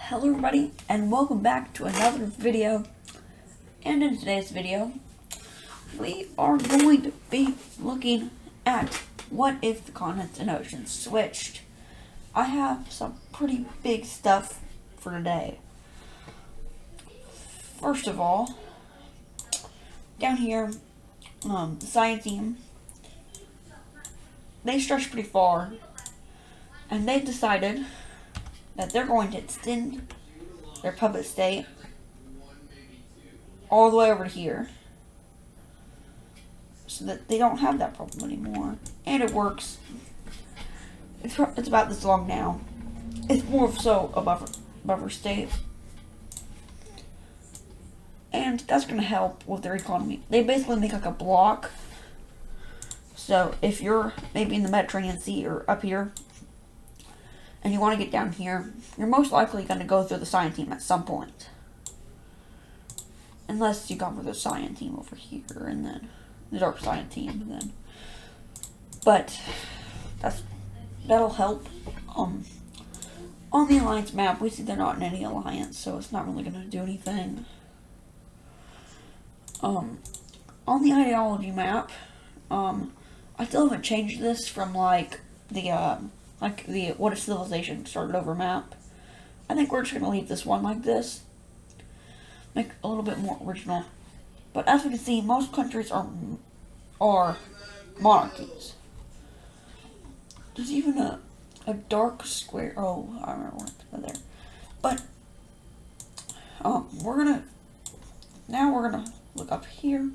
Hello everybody, and welcome back to another video. And in today's video, we are going to be looking at what if the continents and oceans switched. I have some pretty big stuff for today. First of all, down here, the science team, they stretched pretty far, and they've decided that they're going to extend their puppet state all the way over to here so that they don't have that problem anymore. And it works. It's about this long now. It's more so a buffer state. And that's going to help with their economy. They basically make like a block. So if you're maybe in the Mediterranean Sea or up here, and you want to get down here, you're most likely going to go through the science team at some point. Unless you go for the science team over here, and then the dark science team, and then. But that'll help. On the alliance map, we see they're not in any alliance, so it's not really going to do anything. On the ideology map, I still haven't changed this from like the what if civilization started over map. I think we're just going to leave this one like this. Make it a little bit more original. But as we can see, most countries are monarchies. There's even a dark square. Oh, I remember what there. But we're gonna look up here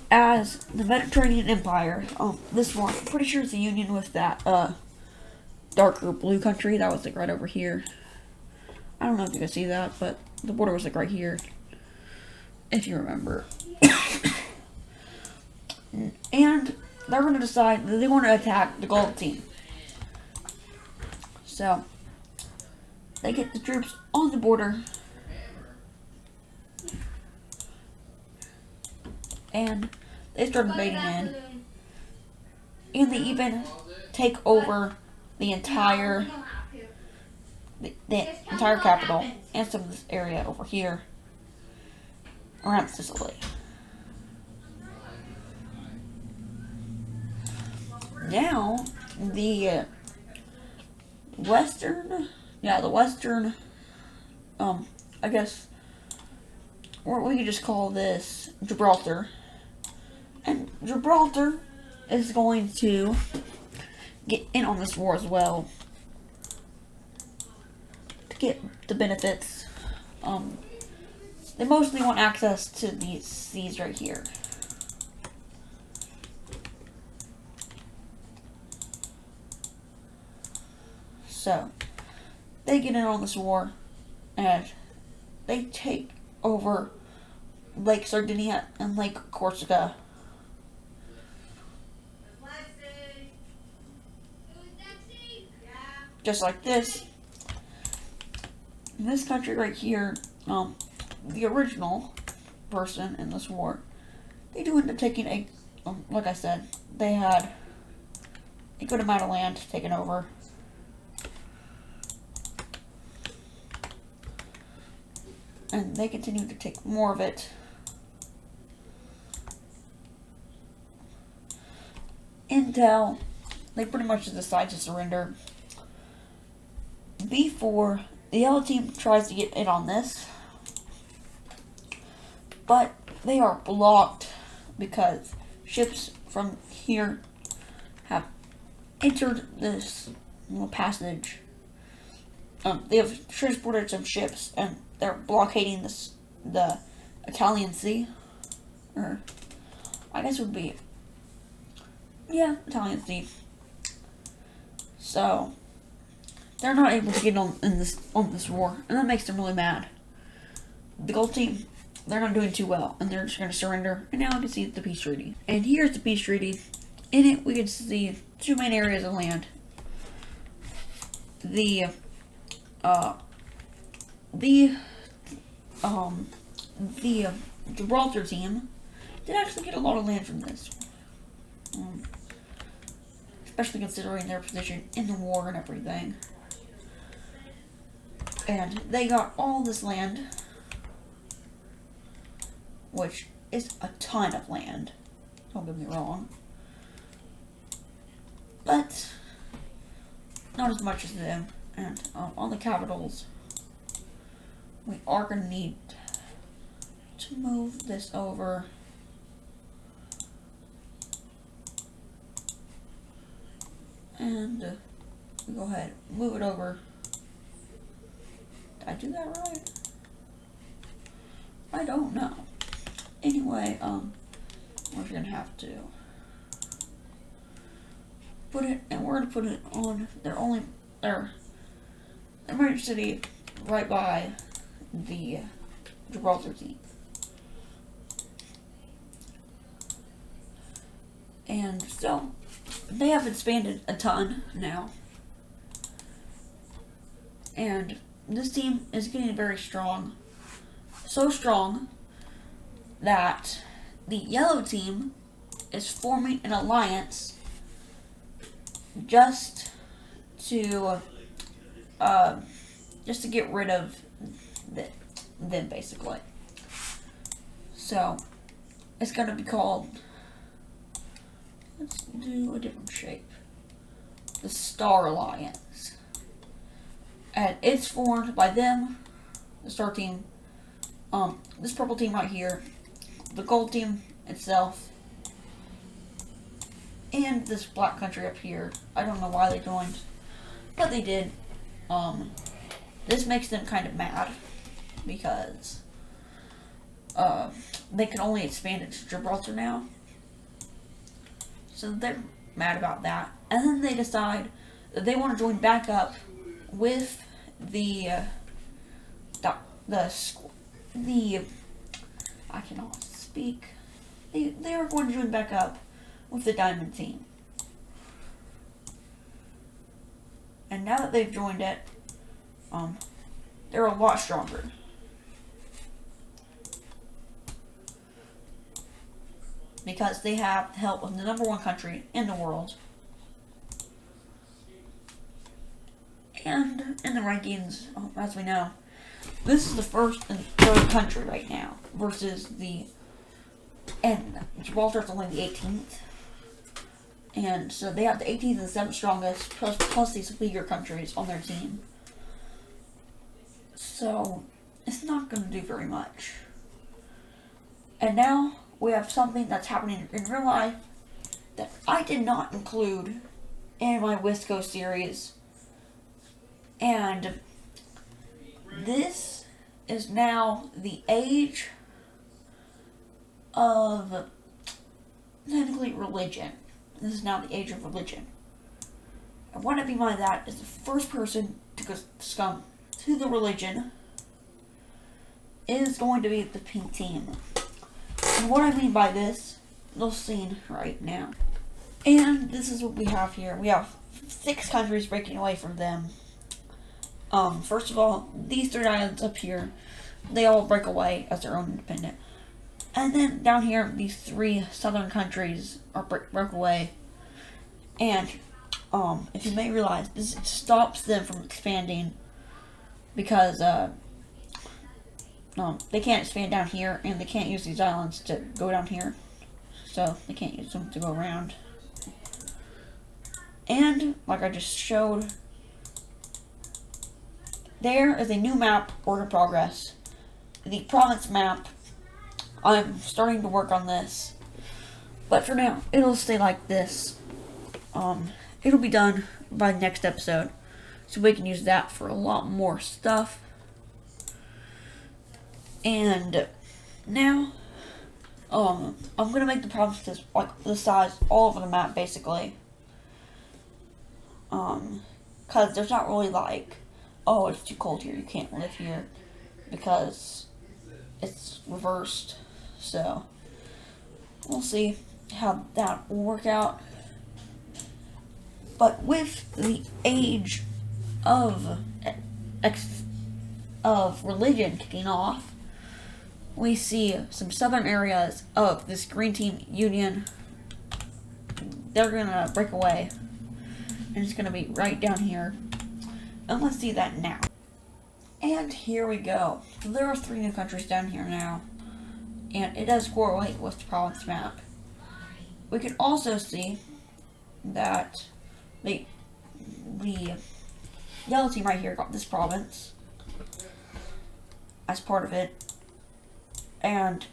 as the Mediterranean Empire. This one, I'm pretty sure it's a union with that darker blue country that was like right over here. I don't know if you can see that, but the border was like right here, if you remember. And they're going to decide that they want to attack the gold team. So they get the troops on the border, and they start invading in. And they even take over the entire capital and some of this area over here around Sicily. Now the western, I guess, or we could just call this Gibraltar. And Gibraltar is going to get in on this war as well to get the benefits. They mostly want access to these seas right here. So they get in on this war and they take over Lake Sardinia and Lake Corsica. Just like this. In this country right here, the original person in this war, they do end up taking like I said, they had a good amount of land taken over. And they continue to take more of it. Until they pretty much decide to surrender. Before the yellow team tries to get in on this, but they are blocked because ships from here have entered this little passage. They have transported some ships and they're blockading the Italian Sea, or I guess it would be, yeah, Italian Sea. So they're not able to get on this war, and that makes them really mad. The gold team, they're not doing too well, and they're just going to surrender. And now we can see the peace treaty. And here's the peace treaty. In it, we can see two main areas of land. The Gibraltar team did actually get a lot of land from this. Especially considering their position in the war and everything. And they got all this land, which is a ton of land, don't get me wrong, but not as much as them. And on the capitals, we are going to need to move this over. And go ahead, move it over. Did I do that right? I don't know. Anyway, we're gonna have to put it, and we're gonna put it on their emergency city right by the Gibraltar Sea. And so they have expanded a ton now, and this team is getting very strong, so strong that the yellow team is forming an alliance just to get rid of them, basically. So it's gonna be called, let's do a different shape, the Star Alliance. And it's formed by them, the Star team, this purple team right here, the gold team itself, and this black country up here. I don't know why they joined, but they did. This makes them kind of mad because they can only expand it to Gibraltar now. So they're mad about that. And then they decide that they want to join back up with the I cannot speak. They are going to join back up with the Diamond team. And now that they've joined it, they're a lot stronger. Because they have the help of the #1 country in the world. And in the rankings, as we know, this is the first and third country right now versus and Gibraltar's only the 18th. And so they have the 18th and the 7th strongest, plus these weaker countries on their team. So it's not going to do very much. And now we have something that's happening in real life that I did not include in my Wisco series. And this is now the age of, technically, religion. This is now the age of religion. And what I mean by that is the first person to succumb to the religion is going to be the pink team. And what I mean by this, you'll see right now. And this is what we have here. We have 6 countries breaking away from them. First of all, these 3 islands up here, they all break away as their own independent. And then down here, these 3 southern countries are broke away. And, if you may realize, this stops them from expanding because, they can't expand down here, and they can't use these islands to go down here. So, they can't use them to go around. And, like I just showed, there is a new map, work in progress. The province map, I'm starting to work on this. But for now, it'll stay like this. It'll be done by the next episode. So we can use that for a lot more stuff. And now, I'm going to make the provinces like the size all over the map, basically. Because there's not really like, oh, it's too cold here, you can't live here, because it's reversed. So we'll see how that will work out. But with the age of religion kicking off, we see some southern areas of this green team union. They're gonna break away, and it's gonna be right down here. And let's see that now. And here we go. So there are 3 new countries down here now, and it does correlate with the province map. We can also see that the yellow team right here got this province as part of it, and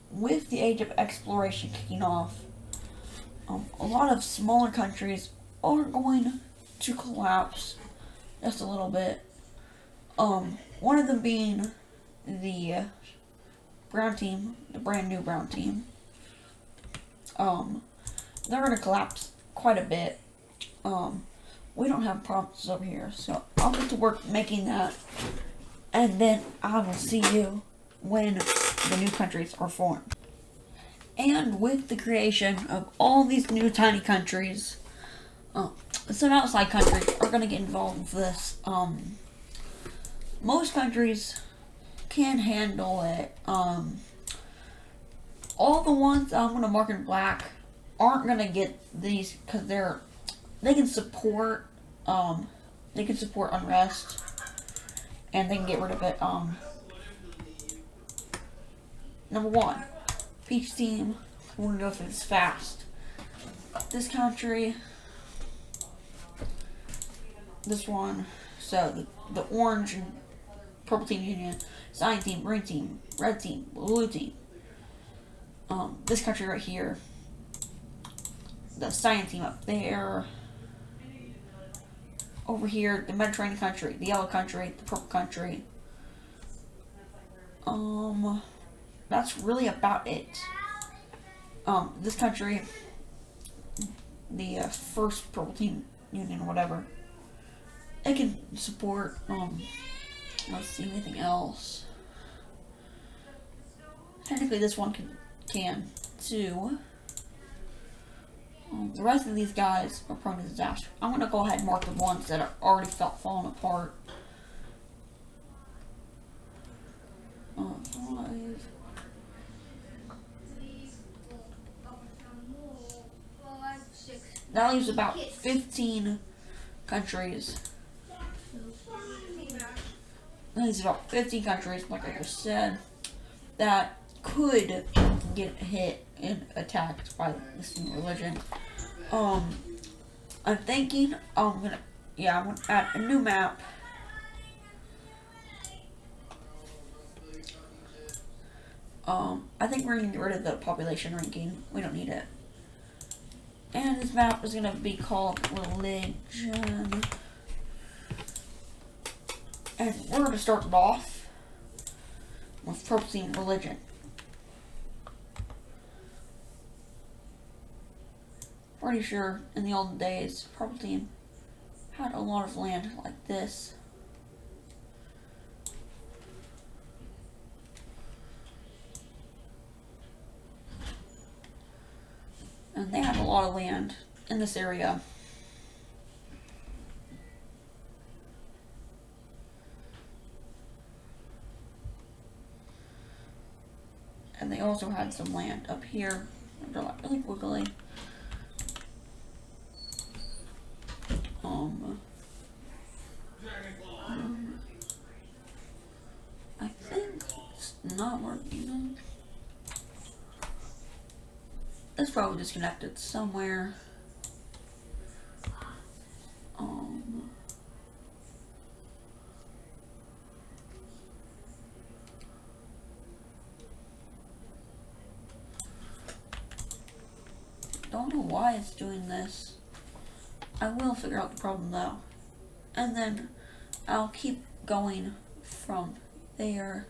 with the age of exploration kicking off, a lot of smaller countries are going to collapse just a little bit. One of them being the brown team, the brand new brown team. They're going to collapse quite a bit. We don't have provinces over here, so I'll get to work making that, and then I will see you when the new countries are formed. And with the creation of all these new tiny countries, some outside countries are going to get involved with this. Most countries can handle it. All the ones I'm going to mark in black aren't going to get these because they can support unrest, and they can get rid of it. Number 1, peach team. We're going to go through this fast. This country, this one, so the orange and purple team union, cyan team, green team, red team, blue team. This country right here, the cyan team up there. Over here, the Mediterranean country, the yellow country, the purple country. That's really about it. This country, the first purple team union, whatever, it can support, let's see, anything else. Technically this one can too. The rest of these guys are prone to disaster. I'm going to go ahead and mark the ones that are already falling apart. 5. That leaves about 15 countries. That leaves about 15 countries, like I just said, that could get hit and attacked by this new religion. I'm thinking I'm gonna add a new map. I think we're gonna get rid of the population ranking. We don't need it. And this map is gonna be called Religion. And we're gonna start it off with purple team Religion. Pretty sure in the olden days, purple team had a lot of land like this. And they had a lot of land in this area. And they also had some land up here. They're like really wiggly. I think it's not working. It's probably disconnected somewhere. Don't know why it's doing this. I will figure out the problem though. And then I'll keep going from there.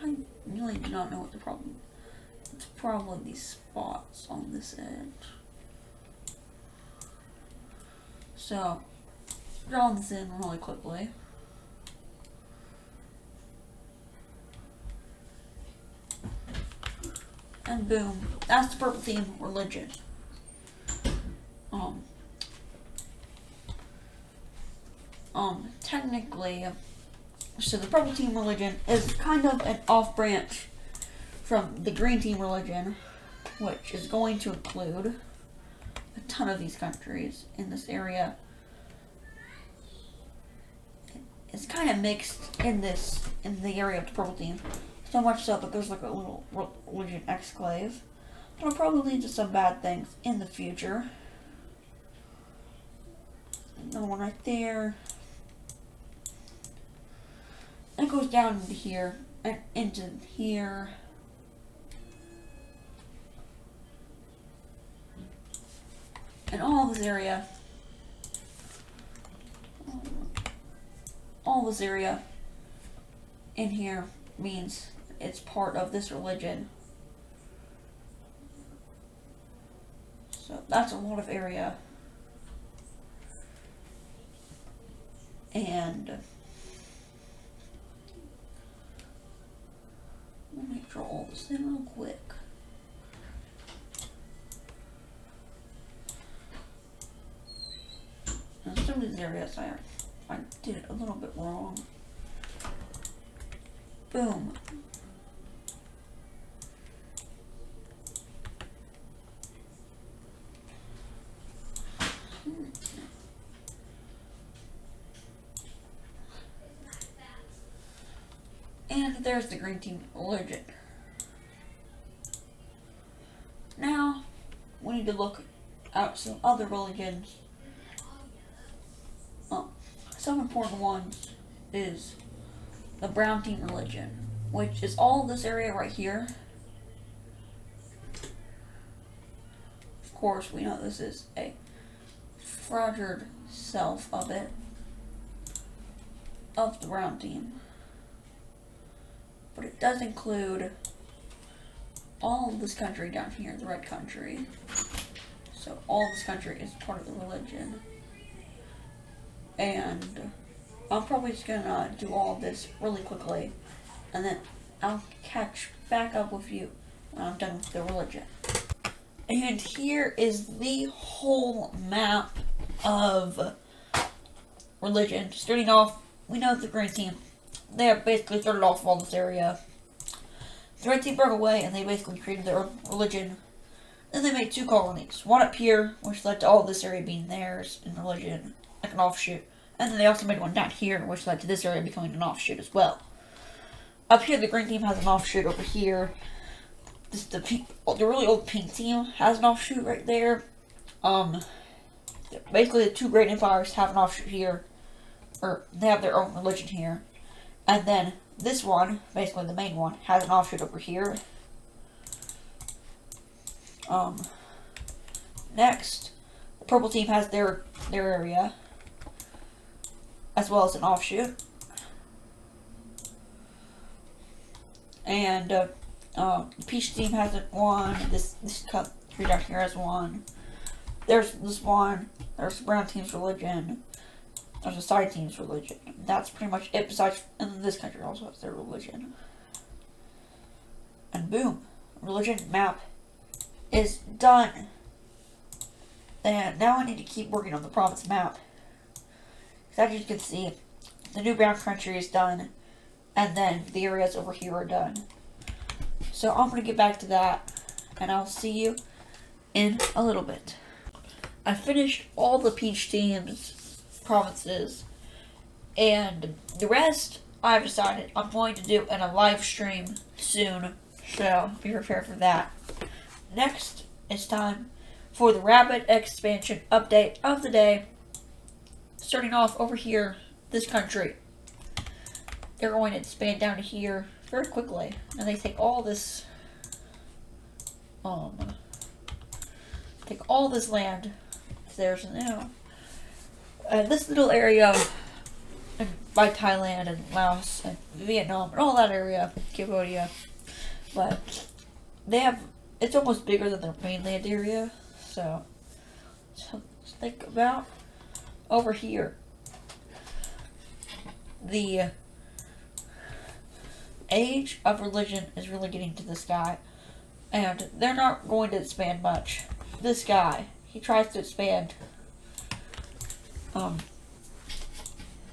I really do not know what the problem is. It's probably these spots on this edge. So, draw this in really quickly. And boom, that's the purple team Religion. Technically, so the purple team Religion is kind of an off branch from the green team Religion, which is going to include a ton of these countries in this area. It's kind of mixed in the area of the purple team. So much so that there's like a little religion exclave. It'll probably lead to some bad things in the future. Another one right there. And it goes down into here and into here. And all this area in here means it's part of this religion. So that's a lot of area. And let me draw all this in real quick. And some of these areas I did it a little bit wrong. Boom. And there's the green team religion. Now, we need to look at some other religions. Some important ones is the brown team religion, which is all this area right here. Of course, we know this is a fractured self of it, of the brown team. But it does include all of this country down here, the red country. So all this country is part of the religion. And I'm probably just gonna do all of this really quickly, and then I'll catch back up with you when I'm done with the religion. And here is the whole map of religion. Starting off, we know the green team. They have basically started off all this area. The red team broke away, and they basically created their own religion. Then they made two colonies. One up here, which led to all this area being theirs in religion, like an offshoot. And then they also made one down here, which led to this area becoming an offshoot as well. Up here, the green team has an offshoot over here. The really old pink team has an offshoot right there. Basically, the two great empires have an offshoot here, or they have their own religion here. And then this one, basically the main one, has an offshoot over here. Next, the purple team has their area, as well as an offshoot. And the peach team has one. This country down here has one. There's this one. There's the brown team's religion. There's the side team's religion. That's pretty much it. Besides, and this country also has their religion. And boom, religion map is done. And now I need to keep working on the province map. As you can see, the new brown country is done, and then the areas over here are done. So I'm going to get back to that, and I'll see you in a little bit. I finished all the peach team's provinces, and the rest I've decided I'm going to do in a live stream soon, so be prepared for that. Next, it's time for the Rabbit expansion update of the day. Starting off over here, this country. They're going to expand down to here very quickly. And they take all this land. It's theirs now. This little area by Thailand and Laos and Vietnam and all that area, Cambodia. But they have, it's almost bigger than their mainland area. So think about over here, the age of religion is really getting to this guy, and they're not going to expand much. This guy, he tries to expand.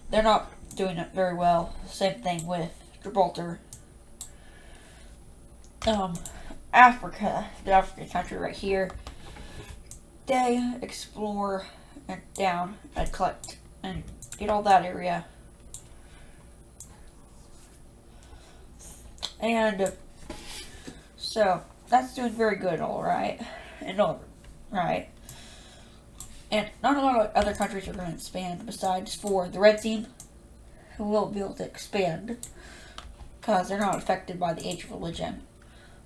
They're not doing it very well. Same thing with Gibraltar. Africa, the African country right here. they explore and down and collect and get all that area. And so that's doing very good, alright. And alright. And not a lot of other countries are going to expand besides for the Red Team, who will be able to expand because they're not affected by the Age of Religion.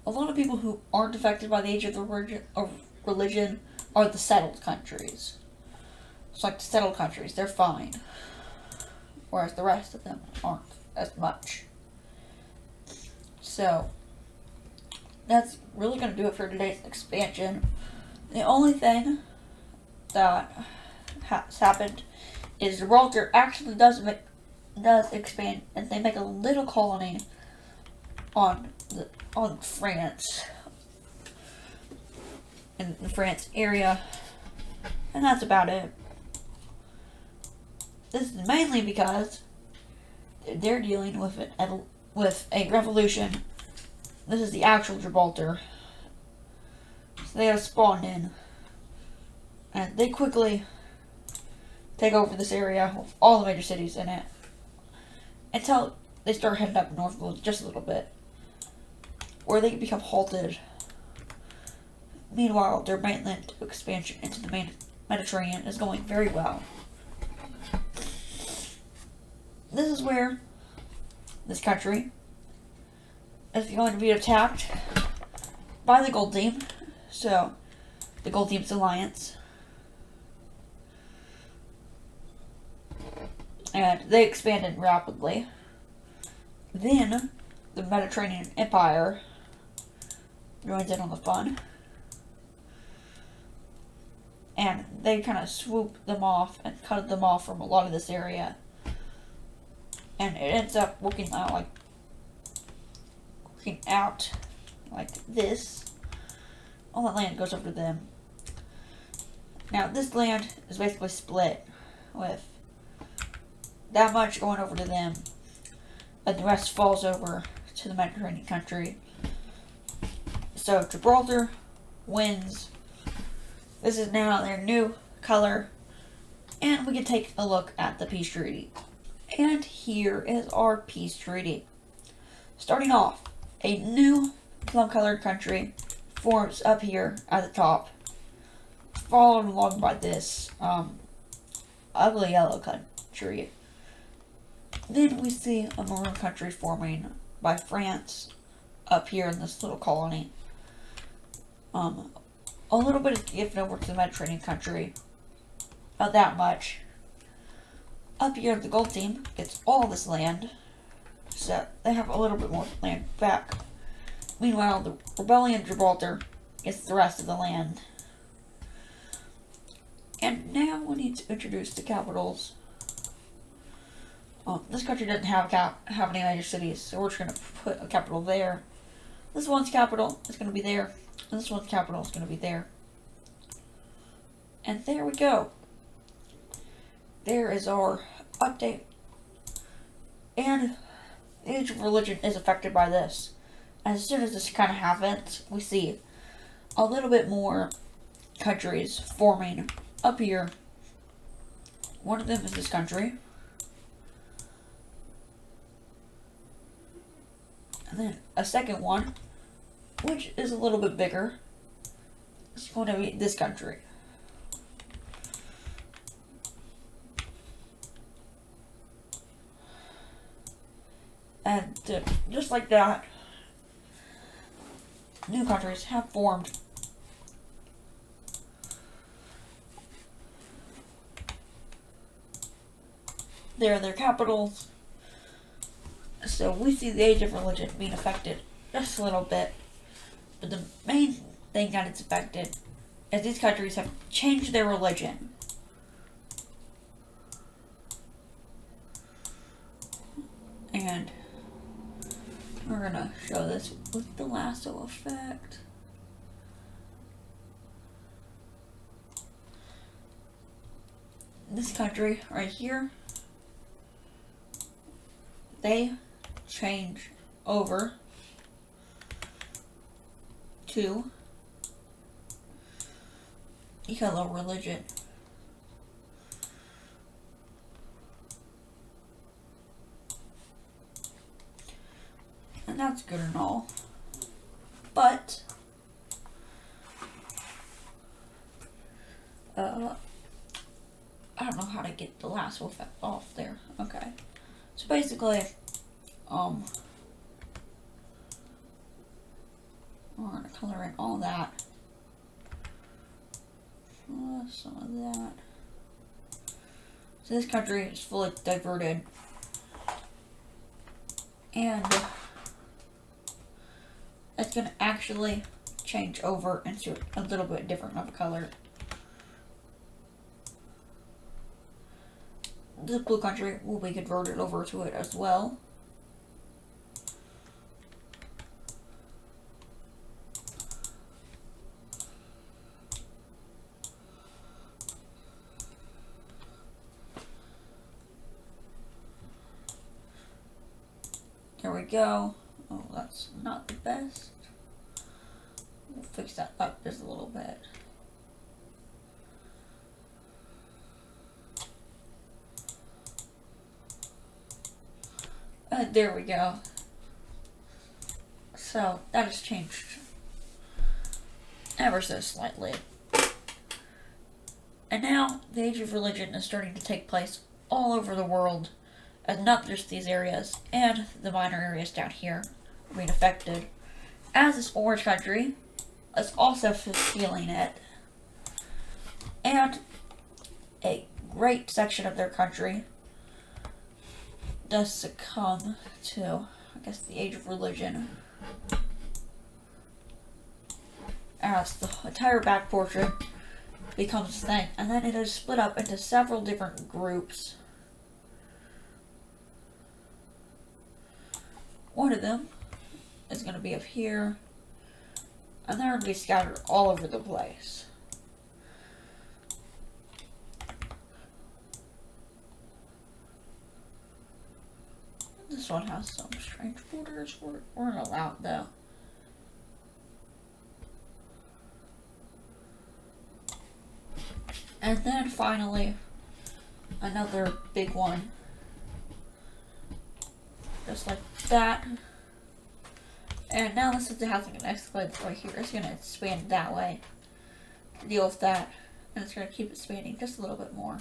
A lot of people who aren't affected by the Age of Religion are the settled countries. It's like the settled countries, they're fine. Whereas the rest of them aren't as much. So, that's really going to do it for today's expansion. The only thing that has happened is Gibraltar actually does expand, and they make a little colony on France, in the France area, and that's about it. This is mainly because they're dealing with a revolution. This is the actual Gibraltar, so they have spawned in, and they quickly take over this area with all the major cities in it until they start heading up northward just a little bit, where they become halted. Meanwhile, their mainland expansion into the Mediterranean is going very well. This is where this country is going to be attacked by the Gold Team. So, the Gold Team's alliance. And they expanded rapidly. Then, the Mediterranean Empire joins in on the fun. And they kind of swooped them off and cut them off from a lot of this area. And it ends up working out like this. All that land goes over to them. Now, this land is basically split with that much going over to them, and the rest falls over to the Mediterranean country. So, Gibraltar wins. This is now their new color, and we can take a look at the peace treaty. And here is our peace treaty. Starting off, a new plum-colored country forms up here at the top, followed along by this ugly yellow country. Then we see a maroon country forming by France up here in this little colony. A little bit is given over to the Mediterranean country. Not that much. Up here, the Gold Team gets all this land, so they have a little bit more land back. Meanwhile, the Rebellion Gibraltar gets the rest of the land. And now we need to introduce the capitals. This country doesn't have any major cities, so we're just going to put a capital there. This one's capital is going to be there, and this one's capital is going to be there. And there we go. There is our update. And the Age of Religion is affected by this. As soon as this kind of happens, we see a little bit more countries forming up here. One of them is this country. And then a second one, which is a little bit bigger, is going to be this country. And just like that, new countries have formed. They're their capitals. So we see the Age of Religion being affected just a little bit. But the main thing that it's affected is these countries have changed their religion. And we're gonna show this with the lasso effect. This country right here, they change over to yellow religion. And that's good and all. But I don't know how to get the last wolf off there. Okay. So basically, we're gonna color in all that. Some of that. So this country is fully diverted. And it's gonna actually change over into a little bit different of a color. The blue country will be converted over to it as well. There we go. Oh, that's not the best. We'll fix that up just a little bit. There we go. So, that has changed ever so slightly. And now, the Age of Religion is starting to take place all over the world, and not just these areas, and the minor areas down here are being affected. As this orange country is also feeling it, and a great section of their country does succumb to, I guess, the Age of Religion, as the entire back portrait becomes thing, and then it is split up into several different groups. One of them is going to be up here, and they're going to be scattered all over the place. This one has some strange borders. We're not allowed though. And then finally, another big one. Just like that. And now this is having an escalator right here. It's going to expand that way to deal with that. And it's going to keep expanding just a little bit more.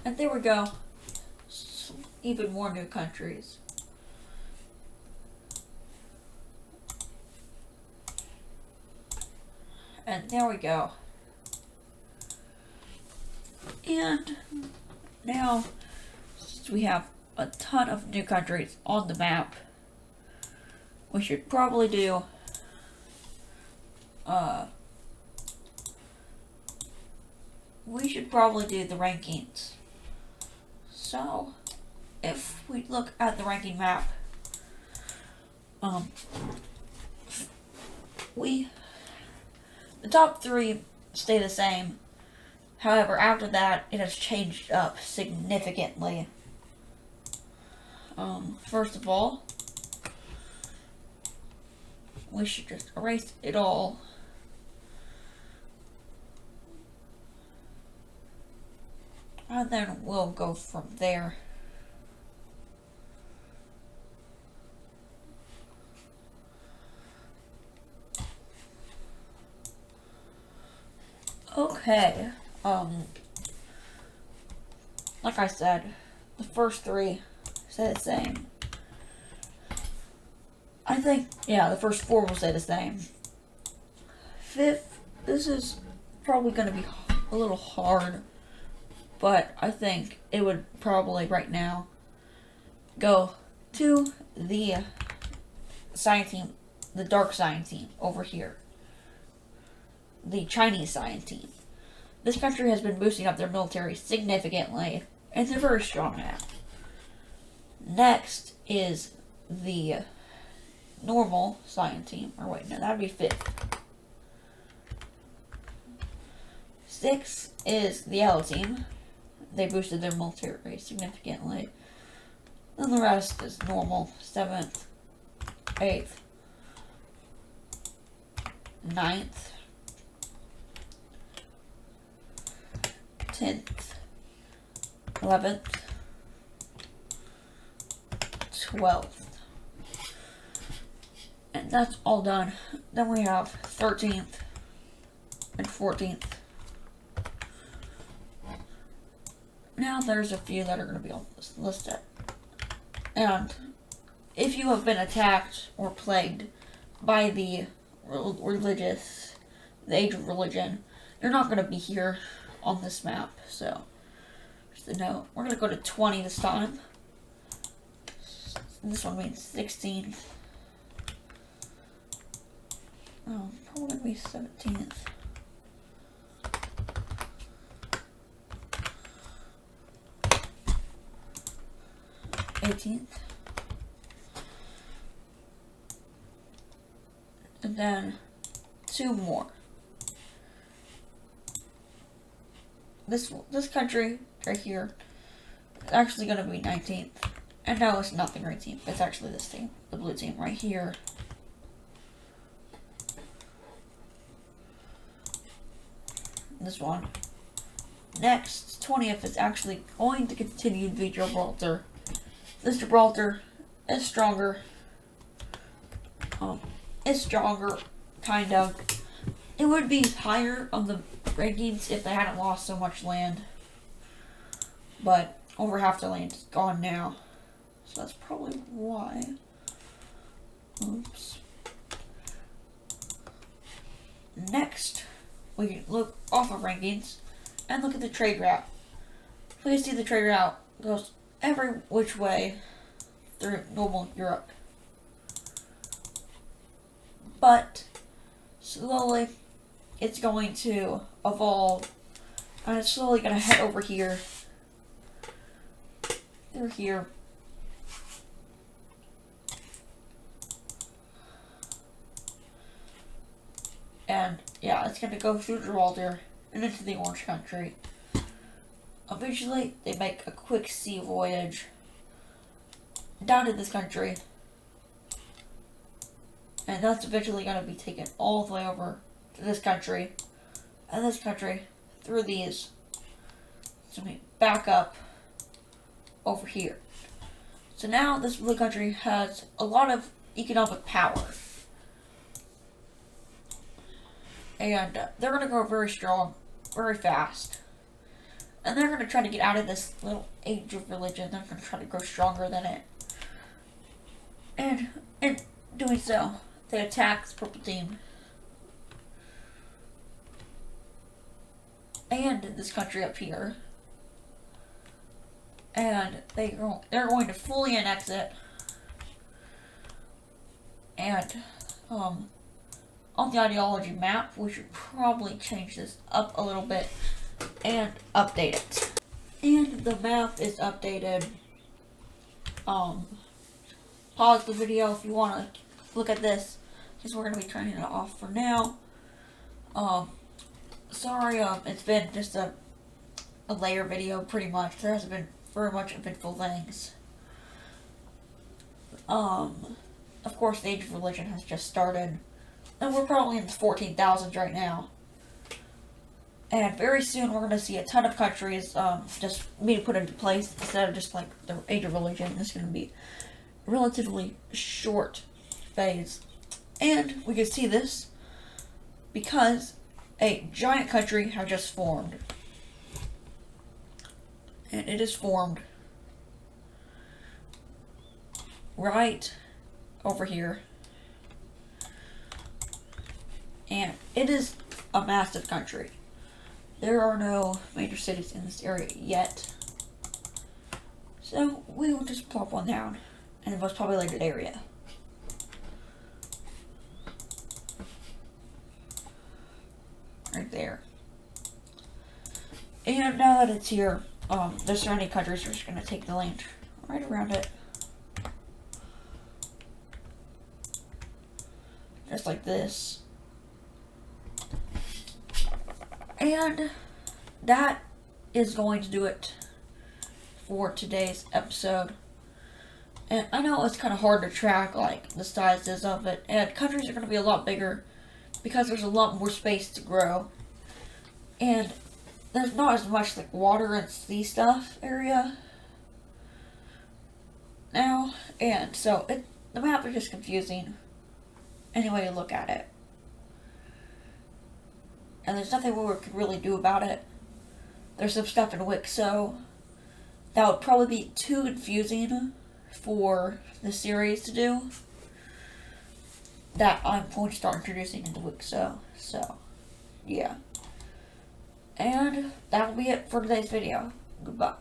And there we go. Even more new countries. And there we go. And now, since we have a ton of new countries on the map, we should probably do the rankings. So, if we look at the ranking map, the top 3 stay the same. However, after that, it has changed up significantly. First of all, we should just erase it all. And then we'll go from there. Okay, like I said, the first 3 stay the same. I think, yeah, the first 4 will stay the same. 5th, this is probably going to be a little hard, but I think it would probably right now go to the science team, the dark science team over here. The Chinese science team. This country has been boosting up their military significantly, and they're very strong now. Next is the normal science team, or wait, no, that'd be 5th. 6th is the yellow team. They boosted their military significantly. Then the rest is normal. 7th, 8th, 9th, 10th, 11th, 12th. And that's all done. Then we have 13th and 14th. Now there's a few that are going to be on this list. And if you have been attacked or plagued by the age of religion, you're not going to be here on this map. So, just a note. We're going to go to 20 this time. This one means 16. Oh, probably going to be 17th. And then 2 more. This country right here is actually going to be 19th. And no, it's not the green team. It's actually this team, the blue team right here. This one. Next, 20th is actually going to continue to be Gibraltar. This Gibraltar is stronger. It's stronger, kind of. It would be higher on the rankings if they hadn't lost so much land. But over half the land is gone now. So that's probably why. Oops. Next, we can look off of rankings and look at the trade route. Please see the trade route goes every which way through normal Europe. But slowly it's going to evolve and it's slowly going to head over here through here and yeah, it's going to go through Gibraltar and into the Orange Country. Eventually they make a quick sea voyage down to this country. And that's eventually going to be taken all the way over to this country. And this country through these. So we back up over here. So now this blue country has a lot of economic power. And they're going to grow very strong, very fast. And they're going to try to get out of this little age of religion. They're going to try to grow stronger than it. And in doing so, they attack this purple team. And this country up here. And they're going to fully annex it. And on the ideology map, we should probably change this up a little bit and update it. And the map is updated. Pause the video if you want to look at this, because we're going to be turning it off for now. Sorry, it's been just a layer video pretty much. There hasn't been very much eventful things. Of course, the Age of Religion has just started. And we're probably in the 14,000s right now. And very soon we're going to see a ton of countries just being put into place instead of just like the Age of Religion. It's going to be a relatively short phase. And we can see this because a giant country has just formed. And it is formed right over here. And it is a massive country. There are no major cities in this area yet. So we will just plop one down in the most populated area. Right there. And now that it's here, the surrounding countries are just going to take the land right around it. Just like this. And that is going to do it for today's episode. And I know it's kind of hard to track like the sizes of it, and countries are going to be a lot bigger because there's a lot more space to grow. And there's not as much like water and sea stuff area now. And so the map is just confusing any way you look at it. And there's nothing we could really do about it. There's some stuff in Wixo that would probably be too confusing for the series to do, that I'm going to start introducing into Wixo. So, yeah. And that'll be it for today's video. Goodbye.